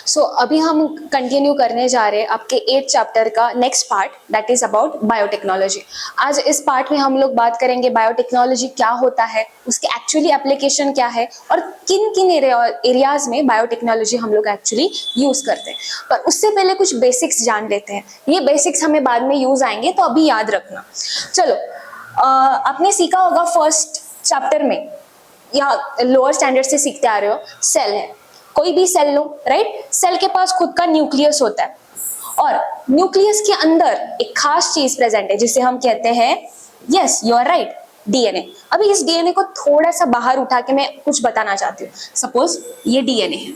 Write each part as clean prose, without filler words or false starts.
सो अभी हम कंटिन्यू करने जा रहे हैं आपके 8th चैप्टर का next part, that is about biotechnology. आज इस पार्ट में हम लोग बात करेंगे बायोटेक्नोलॉजी क्या होता है, उसके एक्चुअली एप्लीकेशन क्या है और किन किन एरियाज में बायोटेक्नोलॉजी हम लोग एक्चुअली यूज करते हैं। पर उससे पहले कुछ बेसिक्स जान लेते हैं। ये बेसिक्स हमें बाद में यूज आएंगे, तो अभी याद रखना। चलो, आपने सीखा होगा फर्स्ट चैप्टर में या लोअर स्टैंडर्ड से सीखते आ रहे हो, सेल है, कोई भी सेल लो, राइट। सेल के पास खुद का न्यूक्लियस होता है और न्यूक्लियस के अंदर एक खास चीज प्रेजेंट है जिसे हम कहते हैं, yes you are right, DNA. अभी इस डीएनए को थोड़ा सा बाहर उठा के मैं कुछ बताना चाहती हूँ। सपोज ये डीएनए है,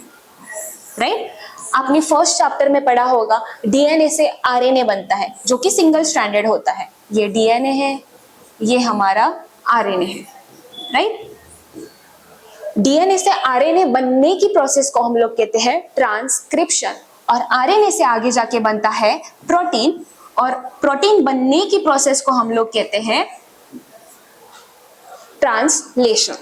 राइट। आपने फर्स्ट चैप्टर में पढ़ा होगा डीएनए से आरएनए बनता है जो कि सिंगल स्ट्रैंडेड होता है। ये डीएनए है, ये हमारा आरएनए है, राइट। डीएनए से आरएनए बनने की प्रोसेस को हम लोग कहते हैं ट्रांसक्रिप्शन, और आरएनए से आगे जाके बनता है प्रोटीन, और प्रोटीन बनने की प्रोसेस को हम लोग कहते हैं ट्रांसलेशन।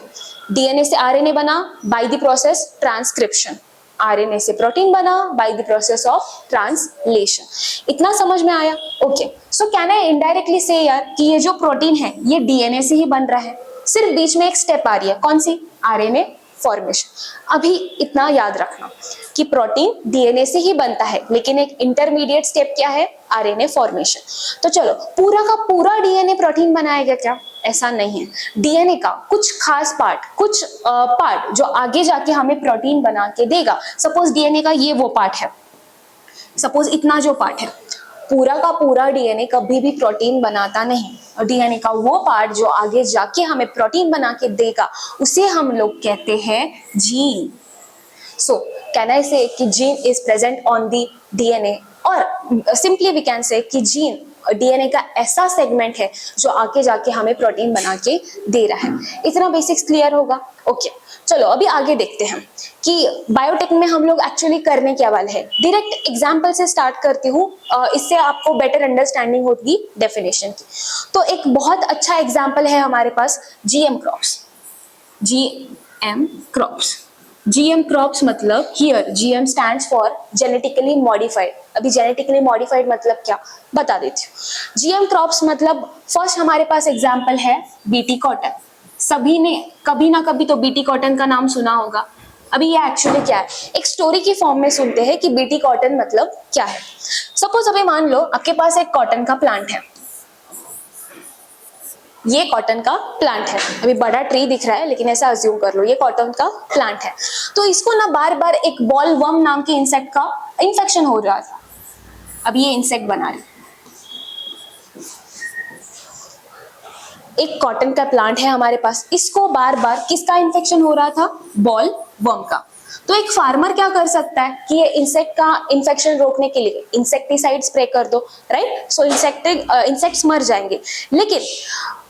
डीएनए से आरएनए बना bye the process transcription, RNA से प्रोटीन बना bye the process of translation. इतना समझ में आया? Okay, so can I indirectly से यार कि ये जो प्रोटीन है ये डीएनए से ही बन रहा है, सिर्फ बीच में एक स्टेप आ रही है, कौन सी? RNA formation. अभी इतना याद रखना कि प्रोटीन डीएनए से ही बनता है, लेकिन एक इंटरमीडिएट स्टेप क्या है? RNA formation. तो चलो, पूरा का पूरा डीएनए प्रोटीन बनाएगा क्या? ऐसा नहीं है। डीएनए का कुछ खास पार्ट, कुछ पार्ट जो आगे जाके हमें प्रोटीन बना के देगा। सपोज डीएनए का ये वो पार्ट है, सपोज इतना जो पार्ट है, पूरा का पूरा डीएनए कभी भी प्रोटीन बनाता नहीं, और डीएनए का वो पार्ट जो आगे जाके हमें प्रोटीन बना के देगा उसे हम लोग कहते हैं जीन। सो कैन आई से कि gene is present on the DNA, और सिंपली वी कैन से कि जीन डीएनए का ऐसा सेगमेंट है जो आगे जाके हमें प्रोटीन बना के दे रहा है। इतना बेसिक्स क्लियर होगा? ओके, चलो अभी आगे देखते हैं कि बायोटेक में हम लोग एक्चुअली करने क्या वाले हैं। डायरेक्ट एग्जांपल से स्टार्ट करती हूँ, इससे आपको बेटर अंडरस्टैंडिंग होगी डेफिनेशन की। तो एक बहुत अच्छा एग्जांपल है हमारे पास GM crops. GM crops, GM crops मतलब here GM stands for genetically modified. अभी जेनेटिकली मॉडिफाइड मतलब क्या बता देती हूँ। जीएम क्रॉप्स मतलब फर्स्ट हमारे पास एग्जांपल है बीटी कॉटन। सभी ने कभी ना कभी तो बीटी कॉटन का नाम सुना होगा। अभी ये एक्चुअली क्या है, एक स्टोरी की फॉर्म में सुनते हैं कि बीटी कॉटन मतलब क्या है। सपोज अभी मान लो आपके पास एक कॉटन का प्लांट है, ये कॉटन का प्लांट है। अभी बड़ा ट्री दिख रहा है लेकिन ऐसा अज्यूम कर लो ये कॉटन का प्लांट है। तो इसको ना बार बार एक बॉल वर्म नाम के इंसेक्ट का इन्फेक्शन हो रहा था। अब ये इंसेक्ट बना रही, एक कॉटन का प्लांट है हमारे पास, इसको बार बार किसका इन्फेक्शन हो रहा था? बॉल वर्म का। तो एक फार्मर क्या कर सकता है कि ये इंसेक्ट का इन्फेक्शन रोकने के लिए इंसेक्टिसाइड स्प्रे कर दो, राइट। सो इंसेक्ट्स मर जाएंगे। लेकिन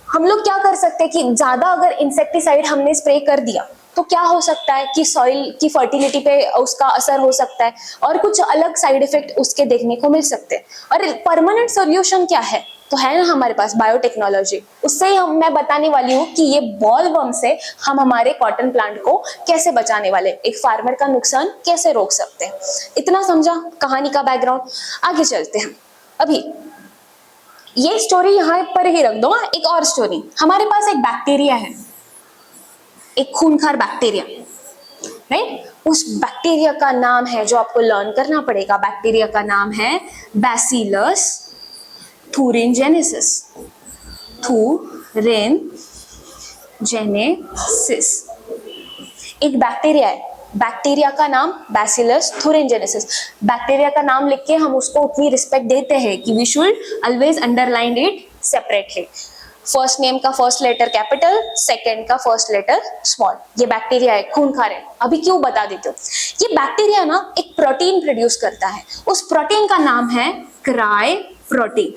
हम लोग क्या कर सकते हैं कि ज्यादा अगर इंसेक्टिसाइड हमने स्प्रे कर दिया तो क्या हो सकता है कि सॉइल की फर्टिलिटी पे उसका असर हो सकता है और कुछ अलग साइड इफेक्ट उसके देखने को मिल सकते हैं। और परमानेंट सोल्यूशन क्या है? तो है ना हमारे पास बायोटेक्नोलॉजी। उससे ही मैं बताने वाली हूँ कि ये बॉल वर्म से हम हमारे कॉटन प्लांट को कैसे बचाने वाले, एक फार्मर का नुकसान कैसे रोक सकते हैं। इतना समझा कहानी का बैकग्राउंड? आगे चलते हैं। अभी ये स्टोरी यहाँ पर ही रख दो। एक और स्टोरी, हमारे पास एक बैक्टीरिया है, एक खूनखार बैक्टीरिया, राइट। उस बैक्टीरिया का नाम है जो आपको लर्न करना पड़ेगा। बैक्टीरिया का नाम है बैसिलस थूरिनजेनेसिस। थूरिनजेनेसिस एक बैक्टीरिया है, बैक्टीरिया का नाम बैसिलस थूरिनजेनेसिस। बैक्टीरिया का नाम लिख के हम उसको उतनी रिस्पेक्ट देते हैं कि we should always underline it separately. First name का फर्स्ट लेटर कैपिटल, सेकंड का फर्स्ट लेटर स्मॉल। ये बैक्टीरिया है, खूनखार है। अभी क्यों बता देती हूँ। ये बैक्टीरिया ना एक प्रोटीन प्रोड्यूस करता है, उस प्रोटीन का नाम है क्राई प्रोटीन।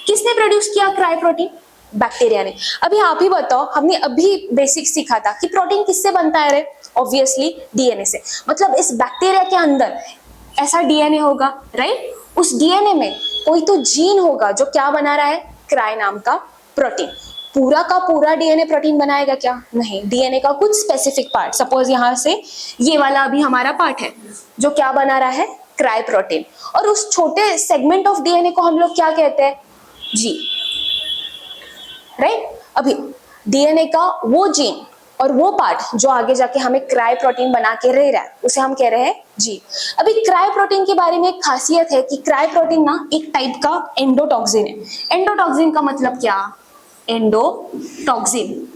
किसने प्रोड्यूस किया क्राई प्रोटीन? बैक्टीरिया ने। अभी आप ही बताओ, हमने अभी बेसिक सीखा था कि प्रोटीन किससे बनता है रे? ऑब्वियसली डीएनए से। मतलब इस बैक्टीरिया के अंदर ऐसा डीएनए होगा, राइट। उस डीएनए में कोई तो जीन होगा जो क्या बना रहा है? क्राई नाम का प्रोटीन। पूरा का पूरा डीएनए प्रोटीन बनाएगा क्या? नहीं, डीएनए का कुछ स्पेसिफिक पार्ट, सपोज यहाँ से ये वाला अभी हमारा पार्ट है जो क्या बना रहा है? Cry protein. और उस छोटे सेगमेंट ऑफ डीएनए को हम लोग क्या कहते हैं? जी, राइट। अभी डीएनए का वो जीन और वो पार्ट जो आगे जाके हमें क्राई प्रोटीन बना के रह रहा है उसे हम कह रहे हैं जी। अभी क्राई प्रोटीन के बारे में एक खासियत है कि क्राई प्रोटीन ना एक टाइप का एंडोटॉक्सिन है। एंडोटॉक्सिन का मतलब क्या? एंडोटॉक्सिन।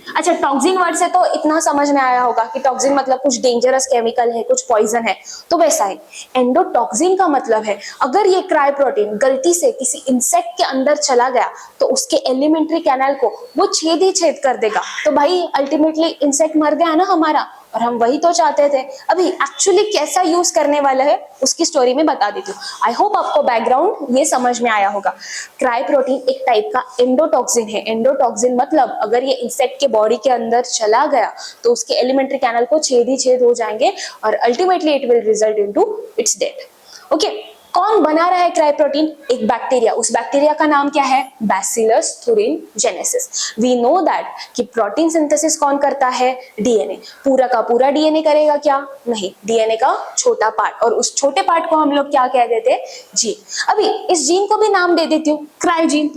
अच्छा, टॉक्सिन वर्ड से तो इतना समझ में आया होगा कि टॉक्सिन मतलब कुछ डेंजरस केमिकल है, कुछ पॉइजन है, तो वैसा है। एंडोटॉक्सिन का मतलब है अगर ये क्राई प्रोटीन गलती से किसी इंसेक्ट के अंदर चला गया तो उसके एलिमेंट्री कैनाल को वो छेद ही छेद कर देगा। तो भाई अल्टीमेटली इंसेक्ट मर गया ना हमारा, और हम वही तो चाहते थे। अभी एक्चुअली कैसा यूज करने वाला है उसकी स्टोरी में बता देती हूँ। आई होप आपको बैकग्राउंड ये समझ में आया होगा। क्राई प्रोटीन एक टाइप का एंडोटॉक्सिन है। एंडोटॉक्सिन मतलब अगर ये इंसेक्ट के बॉडी के अंदर चला गया तो उसके एलिमेंट्री कैनल को छेद ही छेद हो जाएंगे और ultimately it will result into its death. Okay, कौन बना रहा है क्राई प्रोटीन? एक बैक्टीरिया। उस बैक्टीरिया का नाम क्या है? Bacillus thuringiensis। We know that कि प्रोटीन सिंथेसिस कौन करता है? डीएनए। पूरा का पूरा डीएनए करेगा क्या? नहीं, डीएनए का छोटा पार्ट, और उस छोटे पार्ट को हम लोग क्या कह देते हैं? जीन। अभी इस जीन को भी नाम दे देती हूँ, क्राई जीन।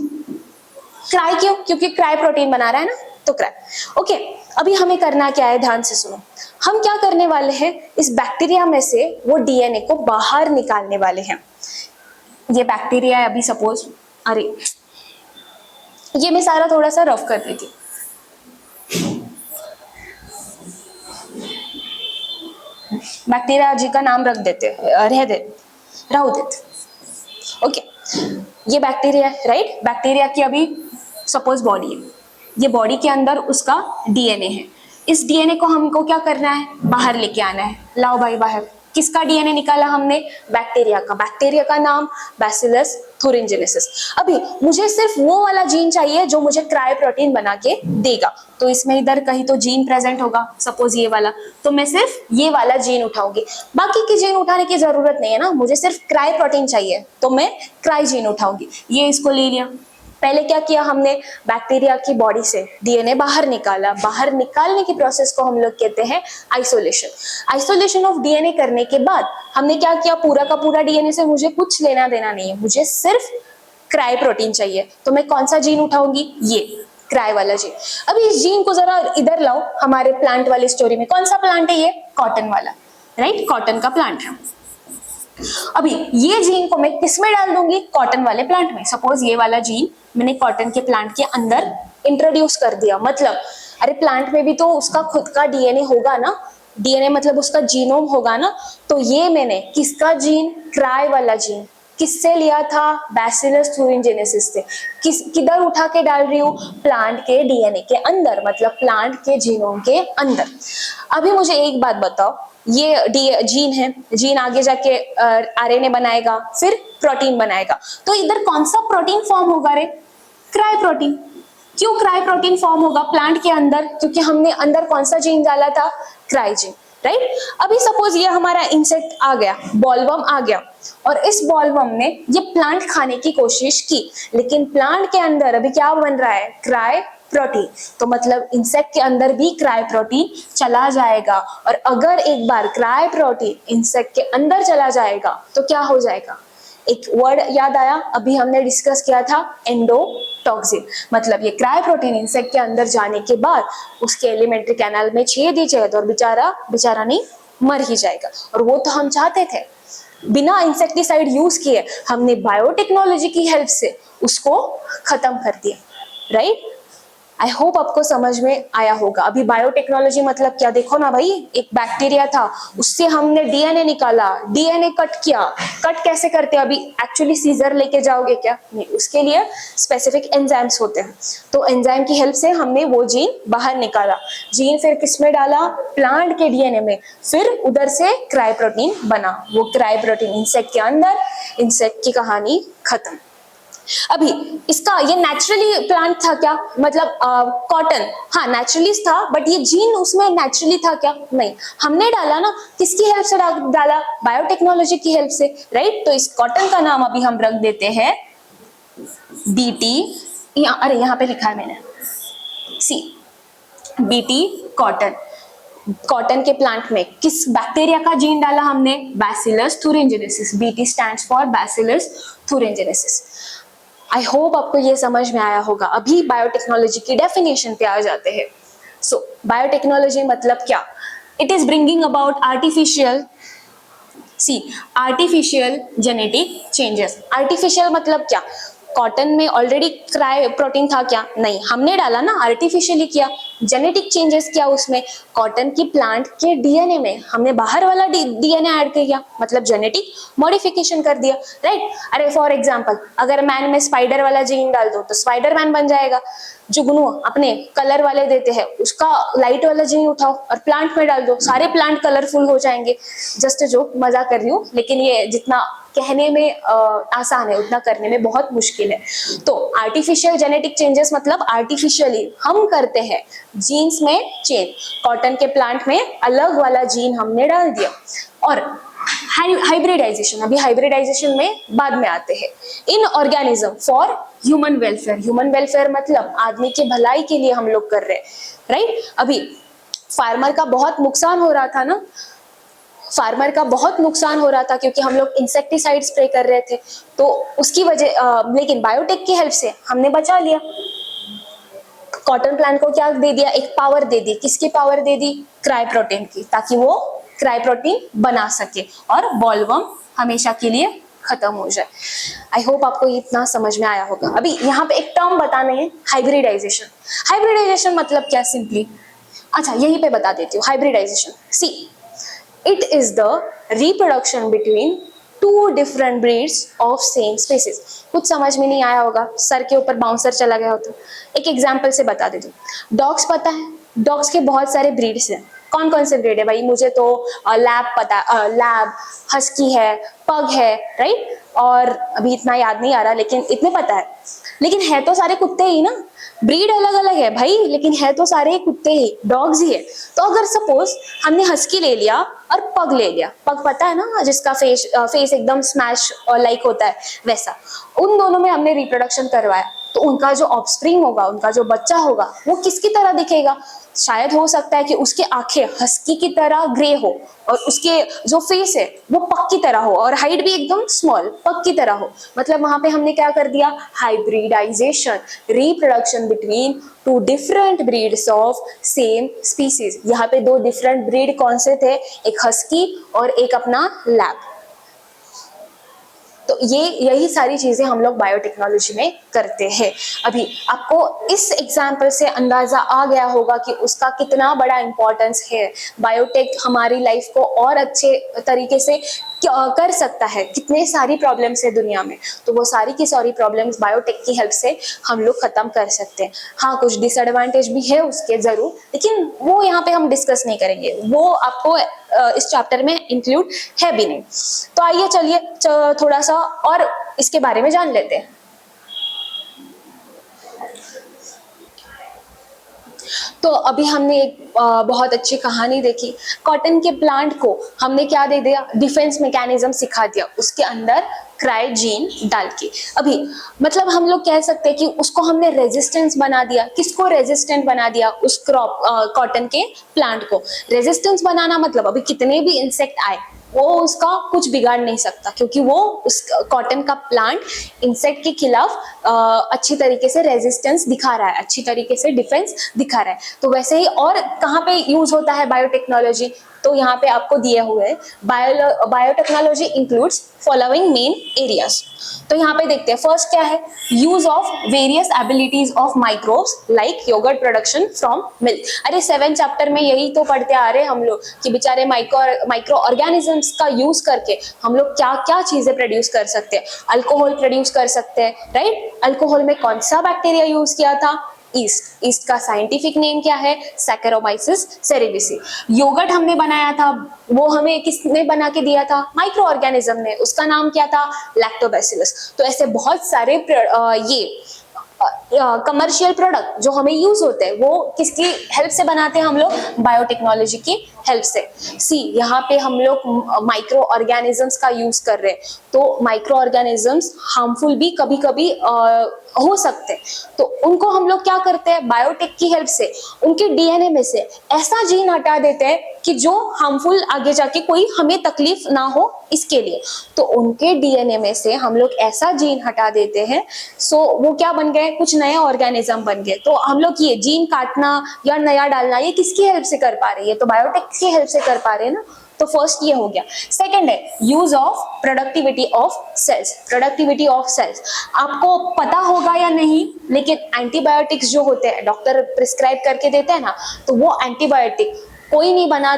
क्राई क्यों? क्योंकि क्राई प्रोटीन बना रहा है ना, तो क्राई। ओके, अभी हमें करना क्या है, ध्यान से सुनो। हम क्या करने वाले हैं, इस बैक्टीरिया में से वो डीएनए को बाहर निकालने वाले हैं। ये बैक्टीरिया है अभी सपोज, अरे ये मैं सारा थोड़ा सा रफ कर देती हूँ। बैक्टीरिया जी का नाम रख देते, रहू देते। ओके, ये बैक्टीरिया है, राइट। बैक्टीरिया की अभी सपोज बॉडी है, ये बॉडी के अंदर उसका डीएनए है। इस डीएनए को हमको क्या करना है? बाहर लेके आना है। लाओ भाई बाहर। किसका डीएनए निकाला हमने? बैक्टीरिया का। बैक्टीरिया का नाम बैसिलस thuringiensis। अभी मुझे सिर्फ वो वाला जीन चाहिए जो मुझे क्राई प्रोटीन बना के देगा। तो इसमें इधर कहीं तो जीन प्रेजेंट होगा, सपोज ये वाला, तो मैं सिर्फ ये वाला जीन उठाऊंगी। बाकी की जीन उठाने की जरूरत नहीं है ना, मुझे सिर्फ क्राई प्रोटीन चाहिए तो मैं क्राई जीन उठाऊंगी। ये इसको ले लिया। पहले क्या किया हमने? बैक्टीरिया की बॉडी से डीएनए बाहर निकाला। बाहर निकालने की प्रोसेस को हम लोग कहते हैं आइसोलेशन। आइसोलेशन ऑफ डीएनए करने के बाद हमने क्या किया? पूरा का पूरा डीएनए से मुझे कुछ लेना देना नहीं है, मुझे सिर्फ क्राई प्रोटीन चाहिए। तो मैं कौन सा जीन उठाऊंगी? ये क्राई वाला जीन। अभी इस जीन को जरा इधर लाओ, हमारे प्लांट वाली स्टोरी में। कौन सा प्लांट है ये? कॉटन वाला, राइट। कॉटन का प्लांट है। अभी ये जीन को मैं किस में डाल दूंगी? कॉटन वाले प्लांट में। सपोज ये वाला जीन मैंने कॉटन के प्लांट के अंदर इंट्रोड्यूस कर दिया। मतलब अरे प्लांट में भी तो उसका खुद का डीएनए होगा ना, डीएनए मतलब उसका जीनोम होगा ना। तो ये मैंने किसका जीन? क्राई वाला जीन। किससे लिया था? बैसिलस thuringiensis से। किधर उठा के डाल रही हूँ? प्लांट के डीएनए के अंदर, मतलब प्लांट के जीनोम के अंदर। अभी मुझे एक बात बताओ, ये जीन है, जीन आगे जाके आरएनए बनाएगा, फिर प्रोटीन बनाएगा। तो इधर कौन सा प्रोटीन फॉर्म होगा रे? Cry protein. क्यों क्राई प्रोटीन फॉर्म होगा प्लांट के अंदर? क्योंकि हमने अंदर कौन सा जीन डाला था? Cry gene, right. अभी सपोज ये हमारा इंसेक्ट आ गया, बॉलवर्म आ गया, और इस बॉलवर्म ने ये प्लांट खाने की कोशिश की, लेकिन प्लांट के अंदर अभी क्या बन रहा है? Cry protein. तो मतलब इंसेक्ट के अंदर भी क्राई प्रोटीन चला जाएगा। और अगर एक बार क्राई प्रोटीन इंसेक्ट के अंदर चला जाएगा तो क्या हो जाएगा? एक वर्ड याद आया, अभी हमने डिस्कस किया था, एंडोटॉक्सिन। मतलब ये क्राई प्रोटीन इंसेक्ट के अंदर जाने के बाद उसके एलिमेंट्री कैनाल में छेद ही छेद, और बेचारा नहीं, मर ही जाएगा। और वो तो हम चाहते थे। बिना इंसेक्टिसाइड यूज किए हमने बायोटेक्नोलॉजी की हेल्प से उसको खत्म कर दिया, राइट। आई होप आपको समझ में आया होगा। अभी बायोटेक्नोलॉजी मतलब क्या? देखो ना भाई, एक बैक्टीरिया था, उससे हमने डीएनए निकाला, डीएनए कट किया। कट कैसे करते हैं? अभी एक्चुअली सीजर लेके जाओगे क्या? नहीं, उसके लिए स्पेसिफिक एंजाइम्स होते हैं। तो एंजाइम की हेल्प से हमने वो जीन बाहर निकाला। जीन फिर किस में डाला? प्लांट के डीएनए में। फिर उधर से क्राई प्रोटीन बना। वो क्राई प्रोटीन इंसेक्ट के अंदर, इंसेक्ट की कहानी खत्म। अभी इसका ये नेचुरली प्लांट था क्या? मतलब कॉटन, हाँ नेचुरली था, बट ये जीन उसमें नेचुरली था क्या? नहीं, हमने डाला ना। किसकी हेल्प से डाला? बायोटेक्नोलॉजी की हेल्प से, राइट। तो इस कॉटन का नाम अभी हम रख देते हैं बीटी। अरे यहाँ पे लिखा है मैंने सी बीटी कॉटन, कॉटन के प्लांट में किस बैक्टीरिया का जीन डाला हमने, bacillus thuringiensis, BT stands for bacillus thuringiensis। I hope आपको ये समझ में आया होगा। अभी बायोटेक्नोलॉजी की डेफिनेशन पे आ जाते हैं। सो बायोटेक्नोलॉजी मतलब क्या, it is bringing about artificial genetic changes. Artificial मतलब क्या, कॉटन में ऑलरेडी क्राई प्रोटीन था क्या, नहीं, हमने डाला ना, आर्टिफिशियली किया। जेनेटिक चेंजेस किया उसमें, कॉटन की प्लांट के डीएनए में हमने बाहर वाला डीएनए ऐड किया, मतलब जेनेटिक मॉडिफिकेशन कर दिया, राइट। अरे फॉर एग्जांपल अगर मैन में स्पाइडर वाला जीन डाल दो तो स्पाइडर मैन बन जाएगा। जुगनू अपने कलर वाले देते हैं, उसका लाइट वाला जीन उठाओ और प्लांट में डाल दो, सारे प्लांट कलरफुल हो जाएंगे। जस्ट जो मजा कर रही हूँ, लेकिन ये जितना कहने में आसान है उतना करने में बहुत मुश्किल है। तो आर्टिफिशियल जेनेटिक चेंजेस मतलब आर्टिफिशियली हम करते हैं जीन्स में चेंज, कॉटन के प्लांट में अलग वाला जीन हमने डाल दिया। और हाइब्रिडाइजेशन, अभी हाइब्रिडाइजेशन में बाद में आते हैं। इन organism for human welfare, human welfare मतलब आदमी के भलाई के लिए हम लोग कर रहे हैं, राइट। अभी फार्मर का बहुत नुकसान हो रहा था ना, फार्मर का बहुत नुकसान हो रहा था क्योंकि हम लोग इंसेक्टिसाइड स्प्रे कर रहे थे, तो उसकी वजह लेकिन बायोटेक की हेल्प से हमने बचा लिया। कॉटन प्लांट को क्या दे दिया, एक पावर दे दी, किसकी पावर दे दी, क्राई प्रोटीन की, ताकि वो क्राई प्रोटीन बना सके और बॉलवर्म हमेशा के लिए खत्म हो जाए। आई होप आपको इतना समझ में आया होगा। अभी यहाँ पे एक टर्म बताने हैं, हाइब्रिडाइजेशन। हाइब्रिडाइजेशन मतलब क्या, सिंपली, अच्छा यहीं पे बता देती हूँ। Hybridisation, see it is the reproduction between two different breeds of same species। कुछ समझ में नहीं आया होगा, सर के ऊपर बाउंसर चला गया हो तो एक एग्जांपल से बता देती हूँ। डॉग्स पता है, डॉग्स के बहुत सारे ब्रीड्स हैं। कौन कौन से ब्रीड है भाई, मुझे तो लैब पता, लैब, हस्की है, पग है, राइट, और अभी इतना याद नहीं आ रहा, लेकिन इतने पता है। लेकिन है तो सारे कुत्ते ही ना, ब्रीड अलग अलग है भाई, लेकिन है तो सारे कुत्ते ही, डॉग्स ही है। तो अगर सपोज हमने हस्की ले लिया और पग ले लिया, पग पता है ना, जिसका फेस एकदम स्मैश लाइक होता है, वैसा उन दोनों में हमने रिप्रोडक्शन करवाया, तो उनका जो ऑफस्प्रिंग होगा, उनका जो बच्चा होगा, वो किसकी तरह दिखेगा, शायद हो सकता है कि उसके आंखें हस्की की तरह ग्रे हो और उसके जो फेस है वो पग की तरह हो और हाइट भी एकदम स्मॉल पग की तरह हो। मतलब वहां पे हमने क्या कर दिया, hybridisation, reproduction between two different breeds of same species. यहाँ पे दो डिफरेंट ब्रीड कौन से थे, एक हस्की और एक अपना लैब। तो ये यही सारी चीजें हम लोग बायोटेक्नोलॉजी में करते हैं। अभी आपको इस एग्जाम्पल से अंदाजा आ गया होगा कि उसका कितना बड़ा इंपॉर्टेंस है। बायोटेक हमारी लाइफ को और अच्छे तरीके से कर सकता है, कितने सारी प्रॉब्लम्स है दुनिया में, तो वो सारी की सारी प्रॉब्लम्स बायोटेक की हेल्प से हम लोग खत्म कर सकते हैं। हाँ, कुछ डिसएडवांटेज भी है उसके जरूर, लेकिन वो यहाँ पे हम डिस्कस नहीं करेंगे, वो आपको इस चैप्टर में इंक्लूड है भी नहीं। तो आइए चलिए थोड़ा सा और इसके बारे में जान लेते हैं। तो अभी हमने एक बहुत अच्छी कहानी देखी, कॉटन के प्लांट को हमने क्या दे दिया, डिफेंस मैकेनिज्म सिखा दिया, उसके अंदर क्राई जीन डाल के। अभी मतलब हम लोग कह सकते हैं कि उसको हमने रेजिस्टेंस बना दिया। किसको रेजिस्टेंट बना दिया, उस क्रॉप कॉटन के प्लांट को। रेजिस्टेंस बनाना मतलब अभी कितने भी इंसेक्ट आए वो उसका कुछ बिगाड़ नहीं सकता, क्योंकि वो उस कॉटन का प्लांट इंसेक्ट के खिलाफ अच्छी तरीके से रेजिस्टेंस दिखा रहा है, अच्छी तरीके से डिफेंस दिखा रहा है। तो वैसे ही और कहाँ पे यूज होता है बायोटेक्नोलॉजी, तो यहाँ पे आपको दिए हुए biotechnology includes following main areas. तो यहाँ पे देखते हैं, फर्स्ट क्या है, use of various abilities of microbes like yogurt production from milk. अरे 7th चैप्टर में यही तो पढ़ते आ रहे हैं हम लोग कि बेचारे माइक्रो ऑर्गेनिजम्स का यूज करके हम लोग क्या क्या चीजें प्रोड्यूस कर सकते हैं। अल्कोहल प्रोड्यूस कर सकते हैं, राइट। अल्कोहल में कौन सा बैक्टीरिया यूज किया था, ईस्ट। ईस्ट का साइंटिफिक नेम क्या है, सैकेरोमाइसिस सेरेविसी। योगर्ट हमने बनाया था, वो हमें किसने बना के दिया था, माइक्रो ऑर्गेनिज्म ने, उसका नाम क्या था, लैक्टोबैसिलस। तो ऐसे बहुत सारे ये कमर्शियल प्रोडक्ट जो हमें यूज होते हैं वो किसकी हेल्प से बनाते हैं हम लोग? बायोटेक्नोलॉजी की हेल्प से। सी यहाँ पे हम लोग माइक्रो ऑर्गेनिजम्स का यूज कर रहे हैं, तो माइक्रो ऑर्गेनिजम्स हार्मफुल भी कभी कभी हो सकते हैं, तो उनको हम लोग क्या करते हैं? बायोटेक की हेल्प से उनके डीएनए में से ऐसा जीन हटा देते हैं कि जो हार्मफुल आगे जाके कोई हमें तकलीफ ना हो इसके लिए। तो उनके डीएनए में से हम लोग ऐसा जीन हटा देते हैं, सो वो क्या बन गए? कुछ नए ऑर्गेनिज्म बन गए। तो हम लोग ये जीन काटना या नया डालना ये किसकी हेल्प से कर पा रहे हैं? ये तो बायोटेक की हेल्प से कर पा रहे हैं ना। तो फर्स्ट ये हो गया। सेकंड है use of productivity of cells. Productivity of cells आपको पता होगा या नहीं, लेकिन एंटीबायोटिक्स जो होते हैं डॉक्टर प्रिस्क्राइब करके देते हैं ना, तो वो एंटीबायोटिक कोई नहीं बना,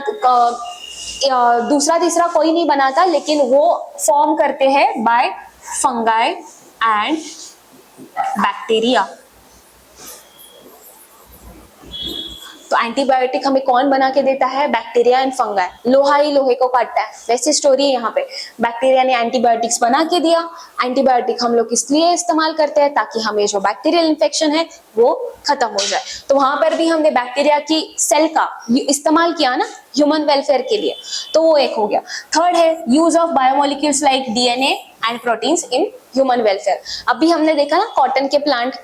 दूसरा तीसरा कोई नहीं बनाता, लेकिन वो फॉर्म करते हैं बाय फंगाई एंड बैक्टीरिया। तो एंटीबायोटिक हमें कौन बना के देता है? Bacteria and fungi. लोहा ही लोहे को काटता है, वैसी स्टोरी है यहाँ पे। बैक्टीरिया ने एंटीबायोटिक्स बना के दिया। एंटीबायोटिक हम लोग इसलिए इस्तेमाल करते हैं ताकि हमें जो बैक्टीरियल इन्फेक्शन है वो खत्म हो जाए। तो वहां पर भी हमने बैक्टीरिया की सेल का इस्तेमाल किया ना ह्यूमन वेलफेयर के लिए, तो वो एक हो गया। थर्ड है use of biomolecules like DNA and proteins in human welfare. अभी हमने देखा ना कॉटन के प्लांट,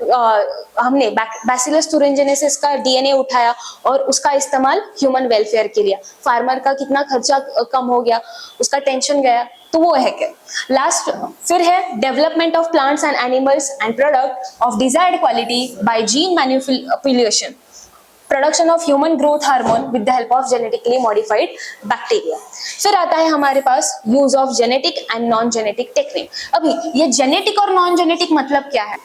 हमने बैसिलस thuringiensis का डीएनए उठाया और उसका इस्तेमाल ह्यूमन वेलफेयर के लिए। फार्मर का कितना खर्चा कम हो गया, उसका टेंशन गया। तो वो है क्या लास्ट। फिर है development of plants and animals and product of desired quality by gene manipulation, production of human growth hormone with the help of genetically modified bacteria. फिर आता है हमारे पास use of genetic and non genetic technique. अभी ये genetic और non genetic मतलब क्या है?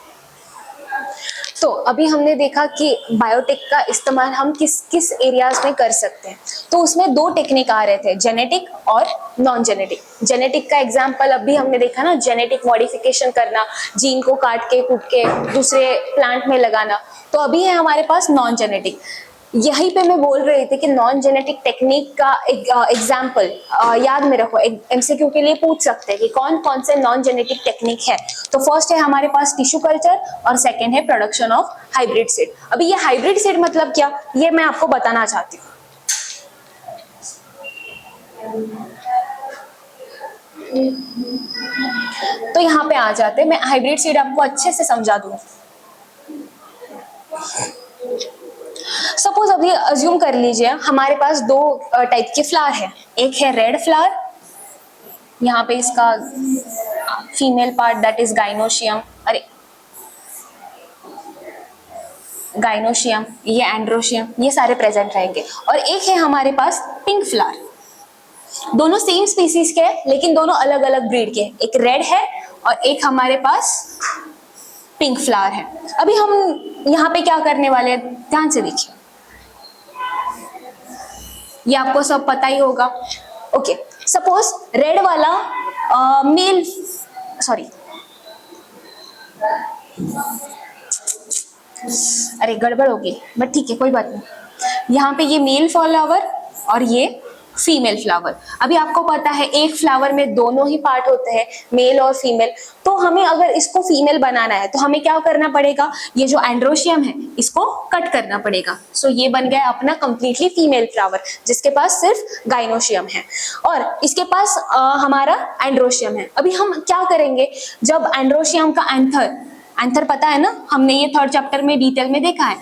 तो अभी हमने देखा कि बायोटेक का इस्तेमाल हम किस किस एरियाज में कर सकते हैं, तो उसमें दो टेक्निक आ रहे थे, जेनेटिक और नॉन जेनेटिक। जेनेटिक का एग्जांपल अभी हमने देखा ना, जेनेटिक मॉडिफिकेशन करना, जीन को काट के कूट के दूसरे प्लांट में लगाना। तो अभी है हमारे पास नॉन जेनेटिक। यहीं पे मैं बोल रही थी कि नॉन जेनेटिक टेक्निक का एग्जाम्पल याद में रखो, एमसीक्यू के लिए पूछ सकते हैं कि कौन कौन से नॉन जेनेटिक टेक्निक है। तो फर्स्ट है हमारे पास टिश्यू कल्चर और सेकंड है प्रोडक्शन ऑफ हाइब्रिड सीड। अभी ये हाइब्रिड सीड मतलब क्या, ये मैं आपको बताना चाहती हूँ। तो यहाँ पे आ जाते हैं, मैं हाइब्रिड सीड आपको अच्छे से समझा दूँ। सपोज अभी अज्यूम कर लीजिए हमारे पास दो टाइप के फ्लावर है। एक है रेड फ्लावर, यहाँ पे इसका female part that is gynoecium, अरे गाइनोशियम, ये एंड्रोशियम, ये सारे प्रेजेंट रहेंगे। और एक है हमारे पास पिंक फ्लावर, दोनों सेम स्पीसीज के हैं लेकिन दोनों अलग अलग ब्रीड के, एक रेड है और एक हमारे पास पिंक फ्लावर है। अभी हम यहाँ पे क्या करने वाले हैं, ध्यान से देखिए, ये आपको सब पता ही होगा। ओके, सपोज रेड वाला मेल, सॉरी अरे गड़बड़ होगी, बट ठीक है कोई बात नहीं। यहाँ पे ये मेल फ्लावर और ये फीमेल फ्लावर। अभी आपको पता है एक फ्लावर में दोनों ही पार्ट होते हैं, मेल और फीमेल। तो हमें अगर इसको फीमेल बनाना है तो हमें क्या करना पड़ेगा, ये जो एंड्रोशियम है इसको कट करना पड़ेगा। सो ये बन गया अपना कंप्लीटली फीमेल फ्लावर जिसके पास सिर्फ गाइनोशियम है और इसके पास हमारा एंड्रोशियम है। अभी हम क्या करेंगे, जब एंड्रोशियम का एंथर पता है ना, हमने ये थर्ड चैप्टर में डिटेल में देखा है।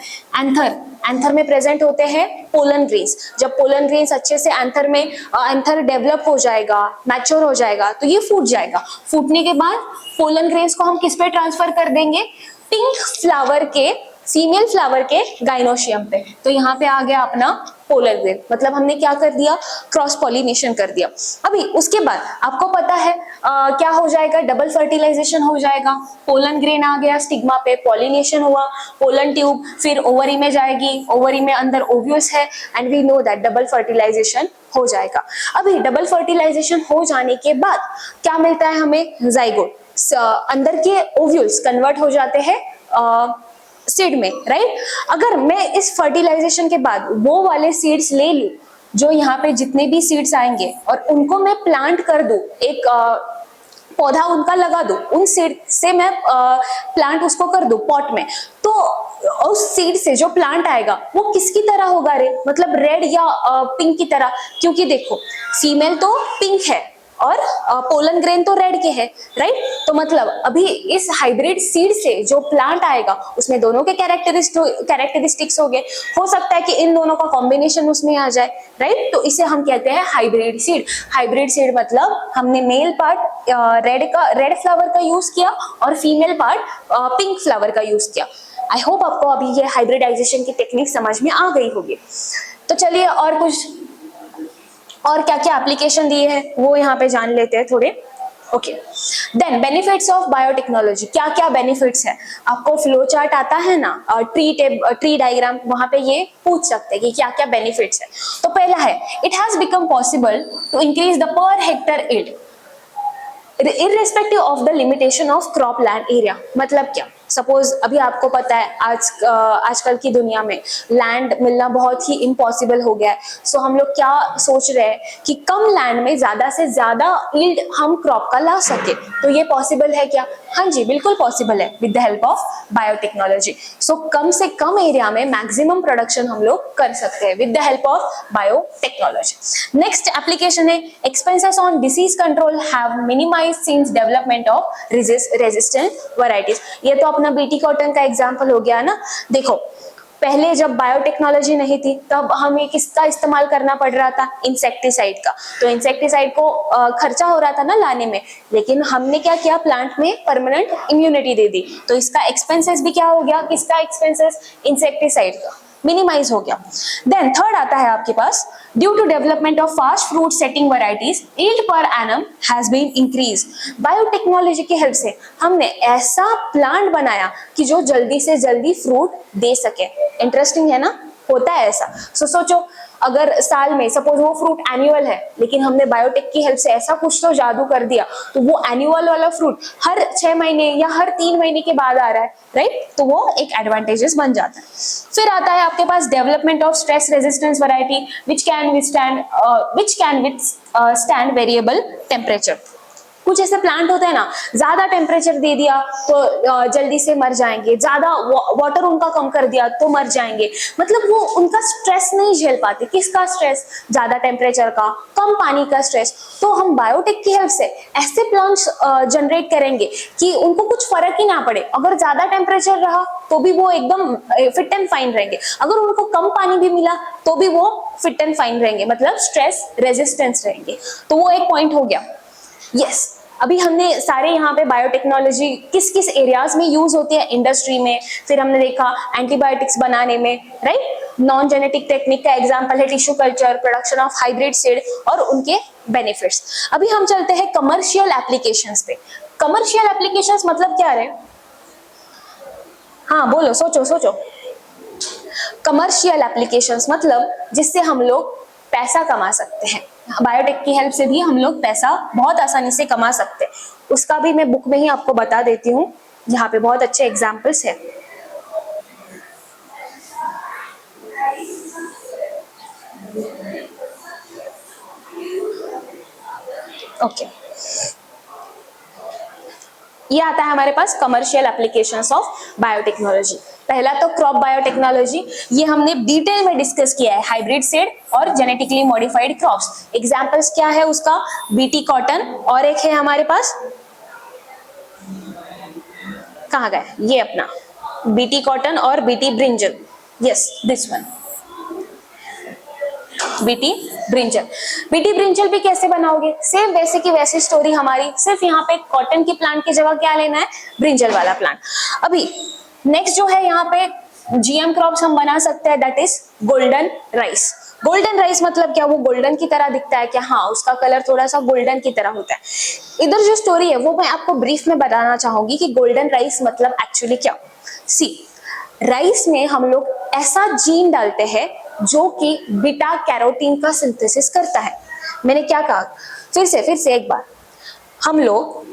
एंथर में प्रेजेंट होते हैं पोलन ग्रेन्स। जब पोलन ग्रेन्स अच्छे से एंथर डेवलप हो जाएगा, मैच्योर हो जाएगा, तो ये फूट जाएगा। फूटने के बाद पोलन ग्रेन्स को हम किस पे ट्रांसफर कर देंगे, पिंक फ्लावर के, फीमेल फ्लावर के गाइनोशियम पे। तो यहाँ पे आ गया अपना पोलर ग्रेन, मतलब हमने क्या कर दिया, क्रॉस पॉलिनेशन कर दिया। अभी उसके बाद आपको पता है क्या हो जाएगा, डबल फर्टिलाइजेशन हो जाएगा। पोलन ग्रेन आ गया स्टिग्मा पे, पॉलिनेशन हुआ, पोलन ट्यूब फिर ओवरी में जाएगी, ओवरी में अंदर ओव्यूल्स है and we know that double fertilisation हो जाएगा। अभी डबल फर्टिलाइजेशन हो जाने के बाद क्या मिलता है हमें, जाइगोट। अंदर के ओव्यूल्स कन्वर्ट हो जाते हैं सीड में, राइट। अगर मैं इस फर्टिलाइजेशन के बाद वो वाले सीड्स ले लूं, जो यहाँ पे जितने भी सीड्स आएंगे और उनको मैं प्लांट कर दूं एक पौधा उनका लगा दूं, उन सीड से मैं प्लांट उसको कर दूं पॉट में, तो उस सीड से जो प्लांट आएगा वो किसकी तरह होगा रे, मतलब रेड या पिंक की तरह, क्योंकि देखो फीमेल तो पिंक है और पोलन ग्रेन तो रेड के है, राइट। तो मतलब अभी इस हाइब्रिड सीड से जो प्लांट आएगा उसमें दोनों के कैरेक्टरिस्टिक्स हो गए, हो सकता है कि इन दोनों का कॉम्बिनेशन उसमें आ जाए, राइट। तो इसे हम कहते हैं हाइब्रिड सीड। हाइब्रिड सीड मतलब हमने मेल पार्ट रेड फ्लावर का यूज किया और फीमेल पार्ट पिंक फ्लावर का यूज किया। आई होप आपको अभी ये हाइब्रिडाइजेशन की टेक्निक समझ में आ गई होगी। तो चलिए और क्या क्या एप्लीकेशन दिए हैं वो यहाँ पे जान लेते हैं थोड़े। Okay, then benefits of biotechnology, क्या क्या बेनिफिट्स है। आपको फ्लो चार्ट आता है ना, ट्री डायग्राम, वहां पे ये पूछ सकते हैं कि क्या क्या बेनिफिट्स है। तो पहला है, it has become possible to increase the per hectare yield irrespective of the limitation of crop land area. मतलब क्या, सपोज अभी आपको पता है आजकल की दुनिया में लैंड मिलना बहुत ही इम्पॉसिबल हो गया है। सो हम लोग क्या सोच रहे हैं कि कम लैंड में ज्यादा से ज्यादा यील्ड हम क्रॉप का ला सके। तो ये पॉसिबल है क्या? हाँ जी, बिल्कुल पॉसिबल है with the help of biotechnology. So कम से कम एरिया में मैक्सिमम प्रोडक्शन हम लोग कर सकते हैं with the help of biotechnology. Next application है, expenses on disease control have minimised since development of resistant varieties. ये तो अपना बीटी कॉटन का एग्जांपल हो गया ना। देखो पहले जब बायोटेक्नोलॉजी नहीं थी तब हमें किसका इस्तेमाल करना पड़ रहा था? इंसेक्टिसाइड का। तो इंसेक्टिसाइड को खर्चा हो रहा था ना लाने में, लेकिन हमने क्या किया, प्लांट में परमानेंट इम्यूनिटी दे दी। तो इसका एक्सपेंसेस भी क्या हो गया, किसका एक्सपेंसेस? इंसेक्टिसाइड का, मिनिमाइज हो गया। देन थर्ड आता है आपके पास, due to development of fast fruit setting varieties yield per annum has been increase. Biotechnology की हेल्प से हमने ऐसा प्लांट बनाया कि जो जल्दी से जल्दी फ्रूट दे सके। इंटरेस्टिंग है ना, होता है ऐसा। सोचो अगर साल में सपोज वो फ्रूट एनुअल है, लेकिन हमने बायोटेक की हेल्प से ऐसा कुछ तो जादू कर दिया तो वो एनुअल वाला फ्रूट हर 6 महीने या हर 3 महीने के बाद आ रहा है, राइट। तो वो एक एडवांटेजेस बन जाता है। फिर आता है आपके पास development of stress resistance variety which can withstand variable temperature. कुछ ऐसे प्लांट होते हैं ना, ज्यादा टेम्परेचर दे दिया तो जल्दी से मर जाएंगे, ज्यादा वाटर उनका कम कर दिया तो मर जाएंगे। मतलब वो उनका स्ट्रेस नहीं झेल पाते। किसका स्ट्रेस? ज्यादा टेम्परेचर का, कम पानी का स्ट्रेस। तो हम बायोटेक की हेल्प से ऐसे प्लांट्स जनरेट करेंगे कि उनको कुछ फर्क ही ना पड़े। अगर ज्यादा टेम्परेचर रहा तो भी वो एकदम फिट एंड फाइन रहेंगे, अगर उनको कम पानी भी मिला तो भी वो फिट एंड फाइन रहेंगे, मतलब स्ट्रेस रेजिस्टेंस रहेंगे। तो वो एक पॉइंट हो गया। यस, अभी हमने सारे यहाँ पे बायोटेक्नोलॉजी किस किस एरियाज में यूज होती है, इंडस्ट्री में, फिर हमने देखा एंटीबायोटिक्स बनाने में, राइट। नॉन जेनेटिक टेक्निक का एग्जांपल है tissue culture, production of hybrid seed और उनके बेनिफिट्स। अभी हम चलते हैं कमर्शियल एप्लीकेशंस पे। कमर्शियल एप्लीकेशंस मतलब क्या है? हाँ बोलो, सोचो। कमर्शियल एप्लीकेशंस मतलब जिससे हम लोग पैसा कमा सकते हैं। बायोटेक की हेल्प से भी हम लोग पैसा बहुत आसानी से कमा सकते हैं। उसका भी मैं बुक में ही आपको बता देती हूँ, यहाँ पे बहुत अच्छे एग्जाम्पल्स हैं। ओके, ये आता है हमारे पास कमर्शियल एप्लीकेशंस ऑफ बायोटेक्नोलॉजी। पहला तो क्रॉप बायोटेक्नोलॉजी, ये हमने डिटेल में डिस्कस किया है, हाइब्रिड सीड और जेनेटिकली मॉडिफाइड क्रॉप्स। एग्जांपल्स क्या है उसका? बीटी कॉटन, और एक है हमारे पास, कहाँ गए ये अपना बीटी कॉटन और BT brinjal. Yes, this one BT brinjal. BT brinjal भी कैसे बनाओगे? सेम वैसे की वैसी स्टोरी हमारी, सिर्फ यहाँ पे कॉटन की प्लांट की जगह क्या लेना है? ब्रिंजल वाला प्लांट। अभी नेक्स्ट जो है यहाँ पे जीएम क्रॉप्स हम बना सकते हैं, that is golden rice. Golden rice मतलब क्या? वो गोल्डन की तरह दिखता है क्या? हाँ, उसका कलर थोड़ा सा गोल्डन की तरह होता है। इधर जो स्टोरी है वो मैं आपको ब्रीफ में बताना चाहूंगी कि गोल्डन राइस मतलब एक्चुअली क्या। सी, राइस में हम लोग ऐसा जीन डालते हैं जो कि बीटा कैरोटीन का सिंथेसिस करता है। मैंने क्या कहा? फिर से एक बार, हम लोग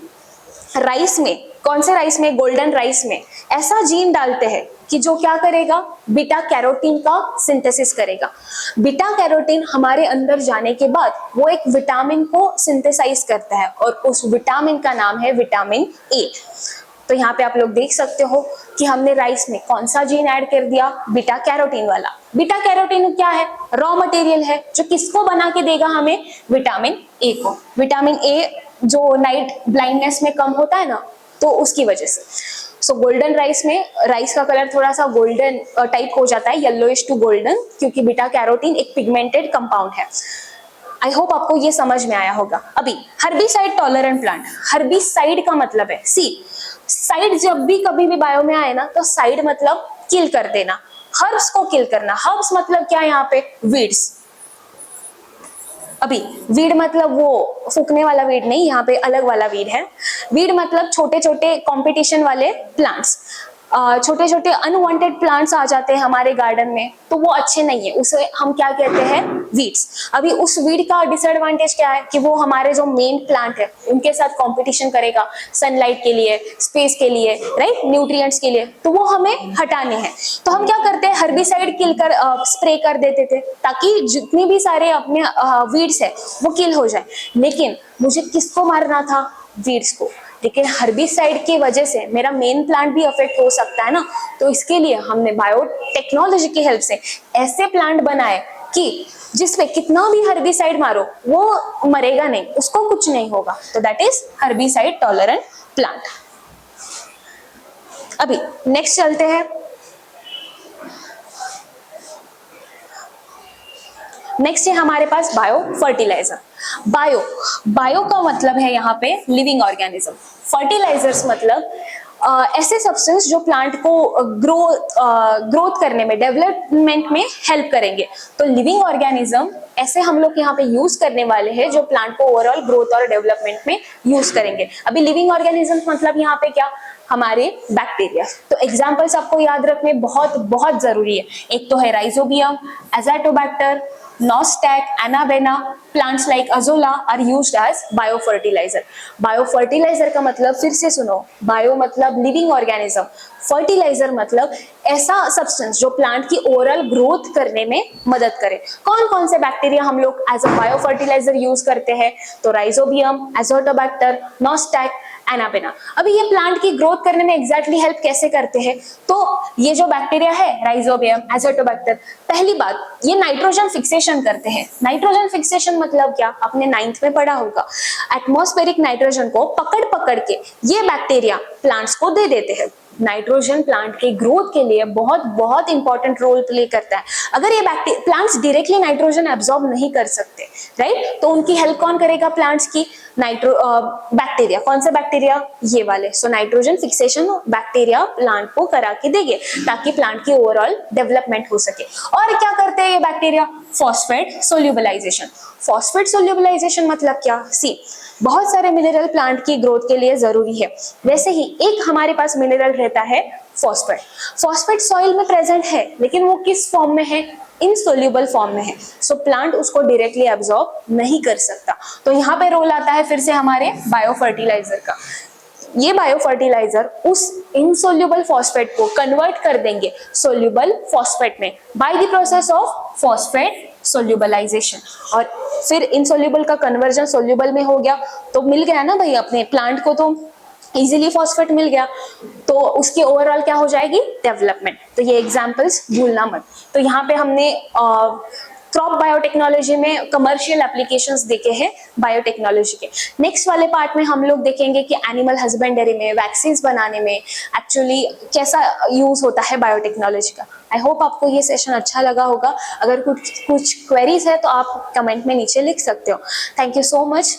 राइस में, कौन से राइस में? गोल्डन राइस में ऐसा जीन डालते हैं कि जो क्या करेगा? बीटा कैरोटीन का सिंथेसिस करेगा। बीटा कैरोटीन हमारे अंदर जाने के बाद वो एक विटामिन को सिंथेसाइज करता है और उस विटामिन का नाम है विटामिन ए। तो यहाँ पे आप लोग देख सकते हो कि हमने राइस में कौन सा जीन ऐड कर दिया, बीटा कैरोटीन वाला। बीटा कैरोटीन क्या है? रॉ मटेरियल है जो किसको बना के देगा हमें? विटामिन ए को। विटामिन ए जो नाइट ब्लाइंडनेस में कम होता है ना, तो उसकी वजह से। सो गोल्डन राइस में राइस का कलर थोड़ा सा गोल्डन टाइप हो जाता है, येलोइश टू गोल्डन, क्योंकि बीटा कैरोटीन एक पिगमेंटेड कंपाउंड है। आई होप आपको ये समझ में आया होगा। अभी हर्बिसाइड टॉलरेंट प्लांट, हर्बिसाइड का मतलब है, सी साइड जब भी कभी भी बायो में आए ना, तो साइड मतलब किल कर देना, हर्ब्स को किल करना। हर्ब्स मतलब क्या? यहाँ पे वीड्स। अभी वीड मतलब वो फूकने वाला वीड नहीं, यहाँ पे अलग वाला वीड है। वीड मतलब छोटे छोटे कंपटीशन वाले प्लांट्स, छोटे छोटे अनवांटेड प्लांट्स आ जाते हैं हमारे गार्डन में, तो वो अच्छे नहीं है, उसे हम क्या कहते हैं? वीड्स। अभी उस वीड का डिसएडवांटेज क्या है कि वो हमारे जो मेन प्लांट है उनके साथ कंपटीशन करेगा सनलाइट के लिए, स्पेस के लिए, राइट, न्यूट्रिएंट्स के लिए, तो वो हमें हटाने हैं। तो हम क्या करते हैं? हर्बिसाइड किल कर स्प्रे कर देते थे ताकि जितनी भी सारे अपने वीड्स है वो किल हो जाए। लेकिन मुझे किसको मारना था? वीड्स को। लेकिन हर्बिसाइड की वजह से मेरा मेन प्लांट भी अफेक्ट हो सकता है ना, तो इसके लिए हमने बायोटेक्नोलॉजी की हेल्प से ऐसे प्लांट बनाए कि जिसपे कितना भी हर्बिसाइड मारो वो मरेगा नहीं, उसको कुछ नहीं होगा। तो that is herbicide tolerant plant. अभी नेक्स्ट चलते हैं। नेक्स्ट है हमारे पास बायो फर्टिलाइजर। बायो का मतलब है यहाँ पे लिविंग ऑर्गेनिज्म। फर्टिलाइजर्स मतलब ऐसे सब्सटेंस जो प्लांट को ग्रोथ करने में, डेवलपमेंट में हेल्प करेंगे। तो लिविंग ऑर्गेनिज्म ऐसे हम लोग यहाँ पे यूज करने वाले हैं जो प्लांट को ओवरऑल ग्रोथ और डेवलपमेंट में यूज करेंगे। अभी लिविंग ऑर्गेनिज्म मतलब यहाँ पे क्या? हमारे बैक्टीरिया। तो एग्जांपल्स आपको याद रखने बहुत बहुत जरूरी है। एक तो है Rhizobium, Azotobacter, Nostoc, Anabaena. Plants like Azolla are used as biofertilizer. Biofertilizer का मतलब फिर से सुनो, बायो मतलब लिविंग ऑर्गेनिज्म, फर्टिलाइजर मतलब ऐसा सब्सटेंस जो प्लांट की ओवरऑल ग्रोथ करने में मदद करे। कौन कौन से बैक्टीरिया हम लोग एज अ बायोफर्टिलाइजर यूज करते हैं? तो राइजोबियम, एजोटोबैक्टर, नॉस्टैक, एनाबेना। अभी ये प्लांट की ग्रोथ करने में एग्जैक्टली हेल्प कैसे करते हैं? तो ये जो बैक्टीरिया है, राइजोबियम, एजोटोबैक्टर, पहली बात ये नाइट्रोजन फिक्सेशन करते हैं। नाइट्रोजन फिक्सेशन मतलब क्या? आपने 9th में पढ़ा होगा। एटमॉस्फेरिक नाइट्रोजन को पकड़ पकड़ के ये बैक्टीरिया प्लांट्स को दे देते हैं। नाइट्रोजन प्लांट के ग्रोथ के लिए बहुत बहुत इंपॉर्टेंट रोल प्ले करता है। अगर ये प्लांट्स डायरेक्टली नाइट्रोजन एब्जॉर्ब नहीं कर सकते, राइट, तो उनकी हेल्प कौन करेगा प्लांट्स की? बैक्टीरिया। कौन से बैक्टीरिया? ये वाले। So nitrogen fixation bacteria plant को करा के देंगे ताकि प्लांट की ओवरऑल डेवलपमेंट हो सके। और क्या करते हैं ये बैक्टीरिया? फॉस्फेट सोल्यूबलाइजेशन। फॉस्फेट सोल्यूबलाइजेशन मतलब क्या? सी बहुत सारे मिनरल प्लांट की ग्रोथ के लिए जरूरी है, वैसे ही एक हमारे पास मिनरल रहता है फॉस्फेट। फॉस्फेट सॉइल में प्रेजेंट है, लेकिन वो किस फॉर्म में है? इनसोल्यूबल फॉर्म में है। सो प्लांट उसको डायरेक्टली एब्जॉर्ब नहीं कर सकता। तो यहाँ पे रोल आता है फिर से हमारे बायोफर्टिलाइजर का। ये बायोफर्टिलाइजर उस इनसोल्यूबल फॉस्फेट को कन्वर्ट कर देंगे सोल्यूबल फॉस्फेट में by the process of phosphate solubilization. और फिर इनसोल्यूबल का कन्वर्जन सोल्यूबल में हो गया, तो मिल गया ना भाई अपने प्लांट को, तो इजीली फॉस्फेट मिल गया, तो उसकी ओवरऑल क्या हो जाएगी? डेवलपमेंट। तो ये एग्जांपल्स भूलना मत। तो यहाँ पे हमने क्रॉप बायोटेक्नोलॉजी में कमर्शियल एप्लीकेशंस देखे हैं बायोटेक्नोलॉजी के। नेक्स्ट वाले पार्ट में हम लोग देखेंगे कि एनिमल हस्बेंडरी में, वैक्सीन्स बनाने में एक्चुअली कैसा यूज होता है बायोटेक्नोलॉजी का। आई होप आपको ये सेशन अच्छा लगा होगा। अगर कुछ क्वेरीज है तो आप कमेंट में नीचे लिख सकते हो। Thank you so much.